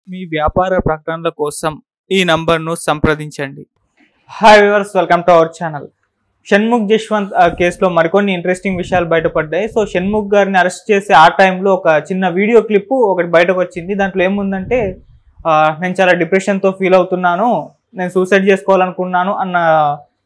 మీ వ్యాపార ప్రకటనల కోసం ఈ నంబర్ను సంప్రదించండి. Hi viewers, welcome to our channel. Shanmukh Jaswanth కేసులో మరికొన్ని ఇంట్రెస్టింగ్ విషయాలు బయటపడ్డాయి. సో షణ్ముఖ్ గారిని అరెస్ట్ చేసే ఆ టైంలో ఒక చిన్న వీడియో క్లిప్ ఒకటి బయటకు వచ్చింది. దాంట్లో ఏముందంటే, నేను చాలా డిప్రెషన్తో ఫీల్ అవుతున్నాను, నేను సూసైడ్ చేసుకోవాలనుకున్నాను అన్న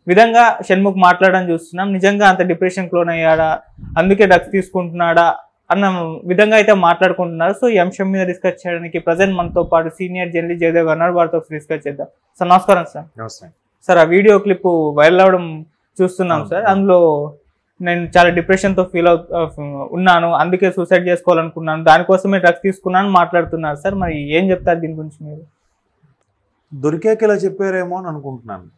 విధంగా షణ్ముఖ్ మాట్లాడడం చూస్తున్నాం. నిజంగా అంత డిప్రెషన్ క్లోన్ అయ్యాడా, అందుకే డ్రగ్స్ తీసుకుంటున్నాడా అన్న విధంగా అయితే మాట్లాడుకుంటున్నారు. సో ఈ అంశం మీద డిస్కస్ చేయడానికి ప్రజెంట్ మనతో పాటు సీనియర్ జర్నలిస్ట్ జయదేవ్ గారు ఉన్నారు. వారితో డిస్కస్ చేద్దాం. సార్ నమస్కారం. సార్ నమస్తే సార్. ఆ వీడియో క్లిప్ వైరల్ అవడం చూస్తున్నాం సార్. అందులో నేను చాలా డిప్రెషన్తో ఫీల్ ఉన్నాను, అందుకే సూసైడ్ చేసుకోవాలనుకున్నాను, దానికోసమే డ్రగ్స్ తీసుకున్నాను మాట్లాడుతున్నారు సార్. మరి ఏం చెప్తారు దీని గురించి మీరు? దొరికాక ఇలా చెప్పారేమో అని అనుకుంటున్నాను.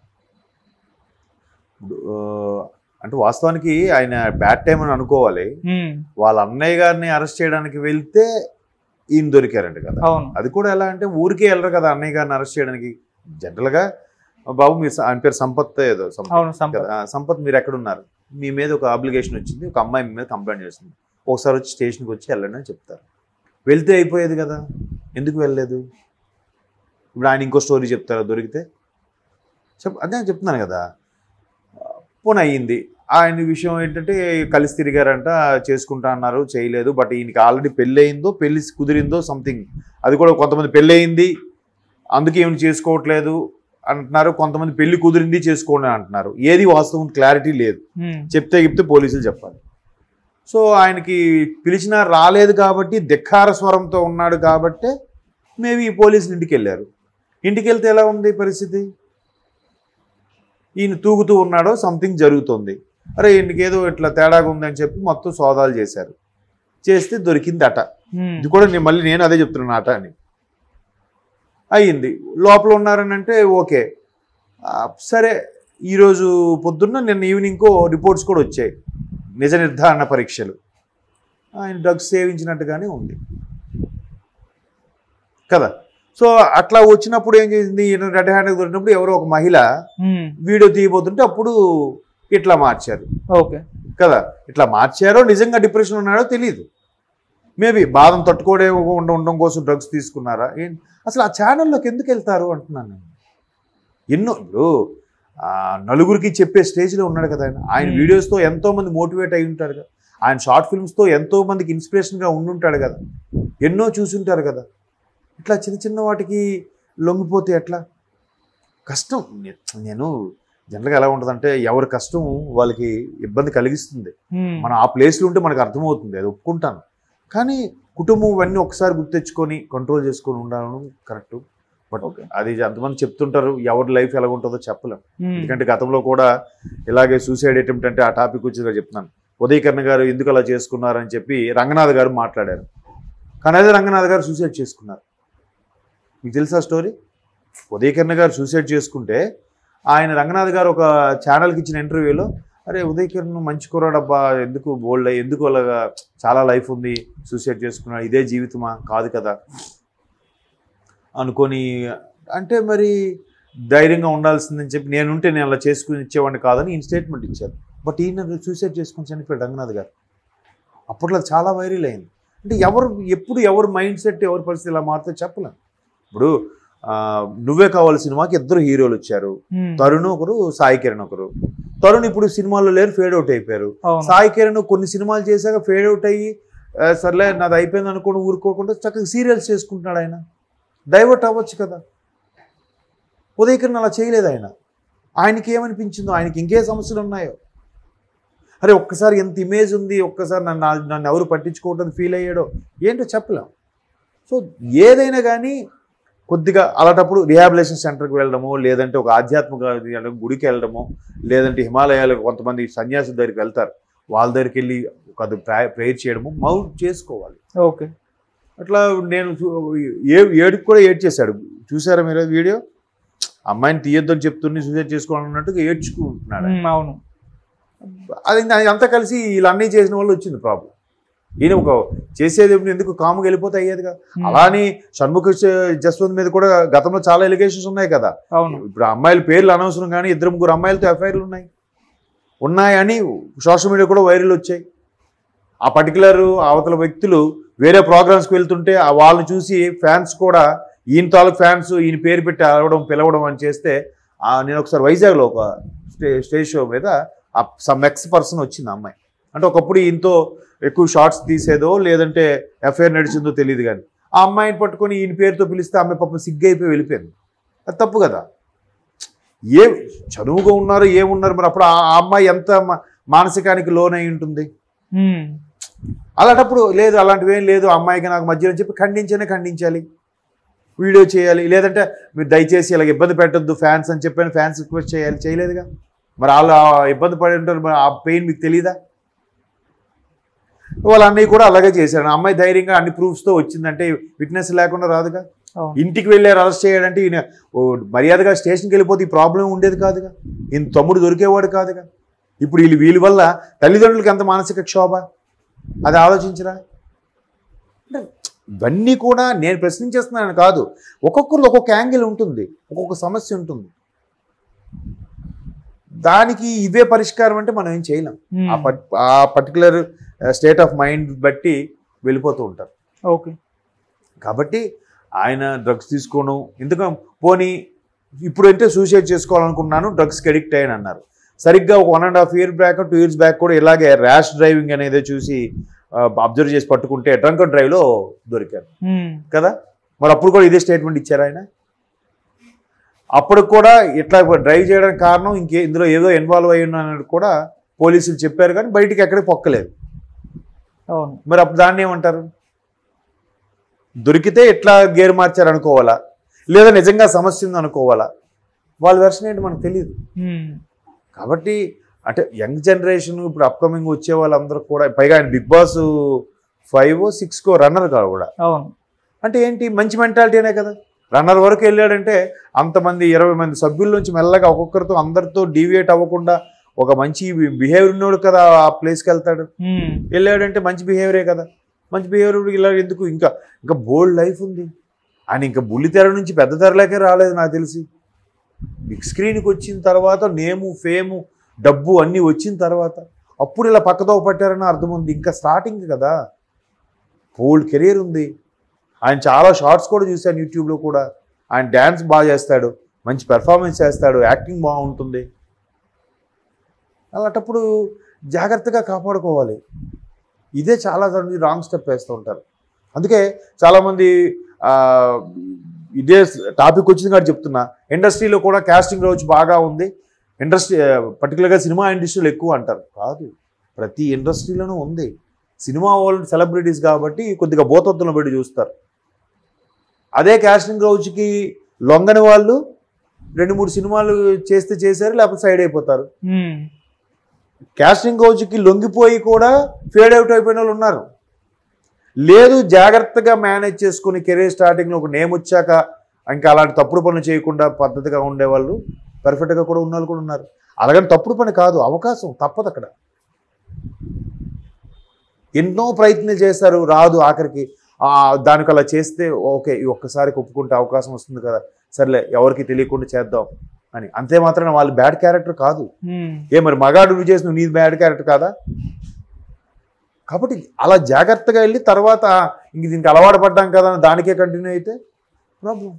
అంటే వాస్తవానికి ఆయన బ్యాడ్ టైం అని అనుకోవాలి. వాళ్ళ అన్నయ్య గారిని అరెస్ట్ చేయడానికి వెళ్తే ఈయన దొరికారంట కదా. అది కూడా ఎలా అంటే ఊరికే వెళ్ళరు కదా అన్నయ్య గారిని అరెస్ట్ చేయడానికి. జనరల్గా బాబు మీరు, ఆయన పేరు సంపత్ ఏదో, సంపత్ మీరు ఎక్కడున్నారు, మీ మీద ఒక అబ్లిగేషన్ వచ్చింది, ఒక అమ్మాయి మీ మీద కంప్లైంట్ చేస్తుంది, ఒకసారి వచ్చి స్టేషన్కి వచ్చి వెళ్ళండి అని చెప్తారు. వెళ్తే అయిపోయేది కదా, ఎందుకు వెళ్ళలేదు? ఇప్పుడు ఆయన ఇంకో స్టోరీ చెప్తారా దొరికితే? అదే చెప్తున్నాను కదా. పోనీ అయ్యింది. ఆయన విషయం ఏంటంటే కలిసి తిరిగారంట, చేసుకుంటా అన్నారు, చేయలేదు. బట్ ఈయనకి ఆల్రెడీ పెళ్ళి అయిందో, పెళ్ళి కుదిరిందో సంథింగ్. అది కూడా కొంతమంది పెళ్ళి అయింది అందుకే ఏమి చేసుకోవట్లేదు అంటున్నారు, కొంతమంది పెళ్లి కుదిరింది చేసుకోండి అంటున్నారు. ఏది వాస్తవం క్లారిటీ లేదు. చెప్తే పోలీసులు చెప్పాలి. సో ఆయనకి పిలిచినా రాలేదు కాబట్టి, ధిక్కార స్వరంతో ఉన్నాడు కాబట్టి మేబీ పోలీసులు ఇంటికి వెళ్ళారు. ఇంటికి వెళ్తే ఎలా ఉంది పరిస్థితి? ఈయన తూగుతూ ఉన్నాడో సంథింగ్ జరుగుతుంది. అరే ఈయనకేదో ఇట్లా తేడాగా ఉందని చెప్పి మొత్తం సోదాలు చేశారు. చేస్తే దొరికింది అట. ఇది కూడా నేను అదే చెప్తున్నాను, అట అని అయ్యింది. లోపల ఉన్నారని అంటే ఓకే, సరే. ఈరోజు పొద్దున్న నిన్న ఈవినింగ్కో రిపోర్ట్స్ కూడా వచ్చాయి, నిజ నిర్ధారణ పరీక్షలు. ఆయన డ్రగ్స్ సేవించినట్టుగానే ఉంది కదా. సో అట్లా వచ్చినప్పుడు ఏం చేసింది, ఈయన రెడ్ హ్యాండ్గా దొరికినప్పుడు ఎవరో ఒక మహిళ వీడియో తీయబోతుంటే అప్పుడు ఇట్లా మార్చారు. ఓకే కదా, ఇట్లా మార్చారో నిజంగా డిప్రెషన్ ఉన్నాడో తెలియదు. మేబీ బాధను తట్టుకోవడే ఉండడం కోసం డ్రగ్స్ తీసుకున్నారా ఏంటి? అసలు ఆ ఛానల్లోకి ఎందుకు వెళ్తారు అంటున్నాను నేను. ఎన్నో ఇప్పుడు నలుగురికి చెప్పే స్టేజ్లో ఉన్నాడు కదా ఆయన. ఆయన వీడియోస్తో ఎంతోమంది మోటివేట్ అయి ఉంటారు కదా. ఆయన షార్ట్ ఫిల్మ్స్తో ఎంతోమందికి ఇన్స్పిరేషన్గా ఉండుంటాడు కదా. ఎన్నో చూసుంటారు కదా. ఇట్లా చిన్న చిన్న వాటికి లొంగిపోతే ఎట్లా? కష్టం. నేను జనరల్గా ఎలా ఉంటుందంటే, ఎవరి కష్టం వాళ్ళకి ఇబ్బంది కలిగిస్తుంది. మనం ఆ ప్లేస్లో ఉంటే మనకు అర్థమవుతుంది, అది ఒప్పుకుంటాను. కానీ కుటుంబం ఇవన్నీ ఒకసారి గుర్తెచ్చుకొని కంట్రోల్ చేసుకొని ఉండడం కరెక్ట్. బట్ అది అంతమంది చెప్తుంటారు, ఎవరి లైఫ్ ఎలా ఉంటుందో చెప్పలేం. ఎందుకంటే గతంలో కూడా ఇలాగే సూసైడ్ అటెంప్ట్ అంటే ఆ టాపిక్ వచ్చి చెప్తున్నాను. ఉదయకరణ గారు ఎందుకు అలా చేసుకున్నారని చెప్పి రంగనాథ్ గారు మాట్లాడారు. కానీ అదే రంగనాథ్ గారు సూసైడ్ చేసుకున్నారు. మీకు తెలుసా స్టోరీ? ఉదయకరణ గారు సూసైడ్ చేసుకుంటే ఆయన రంగనాథ్ గారు ఒక ఛానల్కి ఇచ్చిన ఇంటర్వ్యూలో, అరే ఉదయకరణ మంచి కుర్రాడబ్బా, ఎందుకు బోల్డ్ ఎందుకు అలాగా, చాలా లైఫ్ ఉంది, సూసైడ్ చేసుకున్నాడు, ఇదే జీవితమా? కాదు కదా అనుకొని, అంటే మరి ధైర్యంగా ఉండాల్సిందని చెప్పి నేనుంటే నేను అలా చేసుకుని ఇచ్చేవాడిని కాదని ఈయన స్టేట్మెంట్ ఇచ్చారు. బట్ ఈయన సూసైడ్ చేసుకుని చనిపోయాడు రంగనాథ్ గారు. అప్పట్లో చాలా వైరల్ అయింది. అంటే ఎవరు మైండ్ సెట్, ఎవరి పరిస్థితి ఇలా మారితే చెప్పలేం. ఇప్పుడు నువ్వే కావాలి సినిమాకి ఇద్దరు హీరోలు వచ్చారు, తరుణ్ ఒకరు, సాయి కిరణ్ ఒకరు. తరుణ్ ఇప్పుడు సినిమాల్లో లేరు, ఫేడ్ అవుట్ అయిపోయారు. సాయి కిరణ్ కొన్ని సినిమాలు చేశాక ఫేడ్ అవుట్ అయ్యి సర్లే నాది అయిపోయింది అనుకోని ఊరుకోకుండా చక్కగా సీరియల్స్ చేసుకుంటున్నాడు. ఆయన డైవర్ట్ అవ్వచ్చు కదా. ఉదయకరణ అలా చేయలేదు. ఆయనకి ఏమనిపించిందో, ఆయనకి ఇంకే సమస్యలు ఉన్నాయో, అరే ఒక్కసారి ఎంత ఇమేజ్ ఉంది, ఒక్కసారి నన్ను ఎవరు పట్టించుకోవటం ఫీల్ అయ్యాడో ఏంటో చెప్పలేం. సో ఏదైనా కానీ కొద్దిగా అలాంటప్పుడు రిహాబిలేషన్ సెంటర్కి వెళ్ళడమో, లేదంటే ఒక ఆధ్యాత్మిక గుడికి వెళ్ళడమో, లేదంటే హిమాలయాలకు కొంతమంది సన్యాసుల దగ్గరికి వెళ్తారు, వాళ్ళ దగ్గరికి వెళ్ళి ఒక ప్రేయర్ చేయడము మౌట్ చేసుకోవాలి. ఓకే. అట్లా నేను ఏడుకు కూడా ఏడ్చేశాడు. చూసారా మీరు వీడియో? అమ్మాయిని తీయొద్దని చెప్తున్నా సూసైడ్ చేసుకోవాలన్నట్టుగా ఏడ్చుకుంటున్నాడు. అవును. అది అంతా కలిసి వీళ్ళన్నీ చేసిన వాళ్ళు వచ్చింది ప్రాబ్లం. ఈయన ఒక చేసేది ఎందుకు కాముగా వెళ్ళిపోతే అయ్యేదిగా. అలాని షణ్ముఖ్ జస్వంత్ మీద కూడా గతంలో చాలా ఎలిగేషన్స్ ఉన్నాయి కదా. ఇప్పుడు అమ్మాయిల పేర్లు అనవసరం, కానీ 2-3 అమ్మాయిలతో ఎఫ్ఐఆర్లు ఉన్నాయని సోషల్ మీడియా కూడా వైరల్ వచ్చాయి. ఆ పర్టికులర్ అవతల వ్యక్తులు వేరే ప్రోగ్రామ్స్కి వెళ్తుంటే వాళ్ళని చూసి ఫ్యాన్స్ కూడా ఈయన తాలూకు ఫ్యాన్స్ ఈయన పేరు పెట్టి పిలవడం అని చేస్తే నేను ఒకసారి వైజాగ్లో ఒక స్టేజ్ షో మీద సమ్ ఎక్స్ పర్సన్ వచ్చింది అమ్మాయి. అంటే ఒకప్పుడు ఈయనతో ఎక్కువ షార్ట్స్ తీసేదో లేదంటే ఎఫ్ఐఆర్ నడిచిందో తెలియదు, కానీ ఆ అమ్మాయిని పట్టుకొని ఈయన పేరుతో పిలిస్తే ఆమె పాపం సిగ్గైపోయి వెళ్ళిపోయింది. అది తప్పు కదా. చదువుగా ఉన్నారు ఏమున్నారు, మరి అప్పుడు ఆ అమ్మాయి ఎంత మానసికానికి లోనై ఉంటుంది. అలాంటప్పుడు లేదు అలాంటివి ఏం లేదు అమ్మాయికి నాకు మధ్యలో చెప్పి ఖండించాలి, వీడియో చేయాలి, లేదంటే మీరు దయచేసి ఇలాగ ఇబ్బంది పెట్టద్దు ఫ్యాన్స్ అని చెప్పాను, ఫ్యాన్స్ రిక్వెస్ట్ చేయాలి, చేయలేదుగా. మరి వాళ్ళు ఇబ్బంది పడి ఉంటారు, మరి ఆ పెయిన్ మీకు తెలీదా? వాళ్ళ అన్నయ్య కూడా అలాగే చేశారు. అమ్మాయి ధైర్యంగా అన్ని ప్రూఫ్స్తో వచ్చిందంటే విట్నెస్ లేకుండా రాదుగా. ఇంటికి వెళ్ళారు అరెస్ట్ చేయాలంటే ఈయన మర్యాదగా స్టేషన్కి వెళ్ళిపోతే ఈ ప్రాబ్లం ఉండేది కాదుగా, ఈయన తమ్ముడు దొరికేవాడు కాదుగా. ఇప్పుడు వీళ్ళ వల్ల తల్లిదండ్రులకి ఎంత మానసిక క్షోభ, అది ఆలోచించరా? అంటే ఇవన్నీ కూడా నేను ప్రశ్నించేస్తున్నాను కాదు, ఒక్కొక్కరు ఒక్కొక్క యాంగిల్ ఉంటుంది, ఒక్కొక్క సమస్య ఉంటుంది. దానికి ఇవే పరిష్కారం అంటే మనం ఏం చేయలేం. ఆ పర్టికులర్ స్టేట్ ఆఫ్ మైండ్ బట్టి వెళ్ళిపోతూ ఉంటారు. ఓకే, కాబట్టి ఆయన డ్రగ్స్ తీసుకోవడం ఎందుకు పోనీ ఇప్పుడంటే సూసైడ్ చేసుకోవాలనుకున్నాను డ్రగ్స్కి అడిక్ట్ అయ్యాను అన్నారు. సరిగ్గా ఒక 1.5 years బ్యాక్ 2 years బ్యాక్ కూడా ఇలాగే ర్యాష్ డ్రైవింగ్ అనేది చూసి అబ్జర్వ్ చేసి పట్టుకుంటే డ్రంక్ అండ్ డ్రైవ్లో దొరికారు కదా. మరి అప్పుడు కూడా ఇదే స్టేట్మెంట్ ఇచ్చారు ఆయన. అప్పుడు కూడా ఇట్లా డ్రైవ్ చేయడానికి కారణం ఇందులో ఏదో ఇన్వాల్వ్ అయ్యి ఉన్నానని కూడా పోలీసులు చెప్పారు, కానీ బయటికి ఎక్కడికి పొక్కలేదు. మరి అప్పుడు దాన్ని ఏమంటారు? దొరికితే ఎట్లా గేర్ మార్చారు అనుకోవాలా, లేదా నిజంగా సమస్య ఉంది అనుకోవాలా? వాళ్ళ వెర్షన్ ఏంటి మనకు తెలియదు. కాబట్టి అంటే యంగ్ జనరేషన్ ఇప్పుడు అప్కమింగ్ వచ్చే వాళ్ళందరూ కూడా, పైగా ఆయన బిగ్ బాస్ 5 or 6 రన్నర్ కాదు కూడా. అంటే ఏంటి, మంచి మెంటాలిటీ అనే కదా. రన్నర్ వరకు వెళ్ళాడంటే అంతమంది 20 మంది సభ్యుల నుంచి మెల్లగా ఒక్కొక్కరితో అందరితో డీవియేట్ అవ్వకుండా ఒక మంచి బిహేవియర్ ఉన్నోడు కదా ఆ ప్లేస్కి వెళ్తాడు. వెళ్ళాడంటే మంచి బిహేవియరే కదా. మంచి బిహేవియర్ ఇలా ఎందుకు, ఇంకా బోల్డ్ లైఫ్ ఉంది ఆయన. ఇంకా బుల్లి తెర నుంచి పెద్ద తెరలోకే రాలేదు నాకు తెలిసి. బిగ్ స్క్రీన్కి వచ్చిన తర్వాత నేము ఫేము డబ్బు అన్నీ వచ్చిన తర్వాత అప్పుడు ఇలా పక్కతో పట్టారని అర్థం ఉంది. ఇంకా స్టార్టింగ్ కదా, బోల్డ్ కెరీర్ ఉంది. ఆయన చాలా షార్ట్స్ కూడా చూశాను యూట్యూబ్లో కూడా. ఆయన డ్యాన్స్ బాగా చేస్తాడు, మంచి పెర్ఫార్మెన్స్ చేస్తాడు, యాక్టింగ్ బాగుంటుంది. అలాంటప్పుడు జాగ్రత్తగా కాపాడుకోవాలి. ఇదే చాలా రాంగ్ స్టెప్ వేస్తూ ఉంటారు. అందుకే చాలామంది ఇదే టాపిక్ వచ్చింది కాబట్టి చెప్తున్నా, ఇండస్ట్రీలో కూడా కాస్టింగ్ రోజు బాగా ఉంది, ఇండస్ట్రీ పర్టికులర్గా సినిమా ఇండస్ట్రీలో ఎక్కువ అంటారు. కాదు, ప్రతి ఇండస్ట్రీలోనూ ఉంది. సినిమా వాళ్ళు సెలబ్రిటీస్ కాబట్టి కొద్దిగా బోతత్తులను పెట్టి చూస్తారు. అదే కాస్టింగ్ రోజుకి లొంగని వాళ్ళు 2-3 సినిమాలు చేస్తే చేశారు, లేకపోతే సైడ్ అయిపోతారు. కాస్టింగ్ రోజుకి లొంగిపోయి కూడా ఫేడ్ అవుట్ అయిపోయిన వాళ్ళు ఉన్నారు. లేదు, జాగ్రత్తగా మేనేజ్ చేసుకుని కెరీర్ స్టార్టింగ్లో ఒక నేమ్ వచ్చాక ఇంకా అలాంటి తప్పుడు పనులు చేయకుండా పద్ధతిగా ఉండేవాళ్ళు పర్ఫెక్ట్గా కూడా ఉన్న వాళ్ళు కూడా ఉన్నారు. అలాగని తప్పుడు పని కాదు, అవకాశం తప్పదు. అక్కడ ఎన్నో ప్రయత్నాలు చేశారు, రాదు, ఆఖరికి దానికి అలా చేస్తే ఓకే ఈ ఒక్కసారికి ఒప్పుకుంటే అవకాశం వస్తుంది కదా, సర్లే ఎవరికి తెలియకుండా చేద్దాం అని. అంతే మాత్రాన వాళ్ళు బ్యాడ్ క్యారెక్టర్ కాదు. మరి మగాడు నువ్వు చేసి నీ బ్యాడ్ క్యారెక్టర్ కాదా? కాబట్టి అలా జాగ్రత్తగా వెళ్ళి తర్వాత ఇంక దీనికి అలవాటు పడ్డాం కదా అని దానికే కంటిన్యూ అయితే ప్రాబ్లం.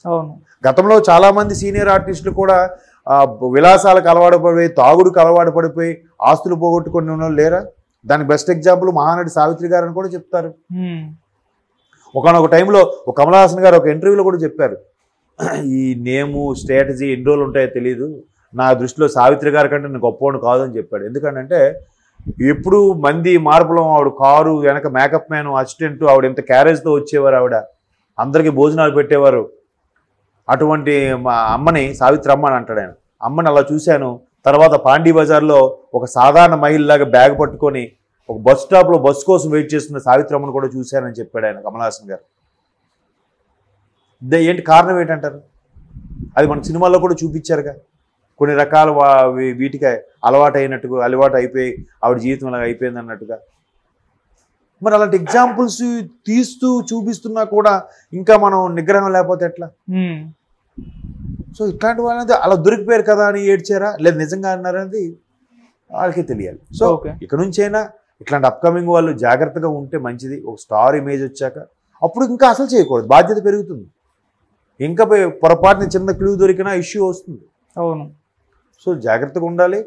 అవును, గతంలో చాలామంది సీనియర్ ఆర్టిస్టులు కూడా విలాసాలకు అలవాటు పడిపోయి, తాగుడుకు అలవాటు పడిపోయి ఆస్తులు పోగొట్టుకొని ఉన్న లేరా? దానికి బెస్ట్ ఎగ్జాంపుల్ మహానటి సావిత్రి గారు అని కూడా చెప్తారు. ఒకనొక టైంలో ఒక కమల్ హాసన్ గారు ఒక ఇంటర్వ్యూలో కూడా చెప్పారు, ఈ నేము స్ట్రాటజీ ఎన్ని రోజులు ఉంటాయో తెలియదు, నా దృష్టిలో సావిత్రి గారి కంటే నేను గొప్పవాడు కాదు అని చెప్పాడు. ఎందుకంటే ఎప్పుడు మంది మార్పులం, ఆవిడ కారు వెనక మేకప్ మ్యాన్ అసిస్టెంట్, ఆవిడ ఎంత క్యారేజ్తో వచ్చేవారు, ఆవిడ అందరికీ భోజనాలు పెట్టేవారు. అటువంటి మా అమ్మని సావిత్రి అమ్మ అని అంటాడు ఆయన. అమ్మని అలా చూశాను. తర్వాత పాండీ బజార్లో ఒక సాధారణ మహిళలాగా బ్యాగ్ పట్టుకొని ఒక బస్ స్టాప్లో బస్సు కోసం వెయిట్ చేస్తున్న సావిత్రి అమ్మను కూడా చూశానని చెప్పాడు ఆయన కమల్ హాసన్ గారు. ఏంటి కారణం ఏంటంటారు? అది మన సినిమాల్లో కూడా చూపించారుగా. కొన్ని రకాల వీటికి అలవాటు అయిపోయి ఆవిడ జీవితం అలా అయిపోయింది అన్నట్టుగా. మరి అలాంటి ఎగ్జాంపుల్స్ తీస్తూ చూపిస్తున్నా కూడా ఇంకా మనం నిగ్రహం లేకపోతే ఎట్లా? సో ఇట్లాంటి వాళ్ళది అలా దొరికిపోయారు కదా అని ఏడ్చారా, లేదు నిజంగా అన్నారనేది వాళ్ళకే తెలియాలి. సో ఇక నుంచైనా ఇట్లాంటి అప్కమింగ్ వాళ్ళు జాగ్రత్తగా ఉంటే మంచిది. ఒక స్టార్ ఇమేజ్ వచ్చాక అప్పుడు ఇంకా అసలు చేయకూడదు, బాధ్యత పెరుగుతుంది. ఇంకా పొరపాటున చిన్న క్లూ దొరికినా ఇష్యూ వస్తుంది. అవును. సో జాగ్రత్తగా ఉండాలి.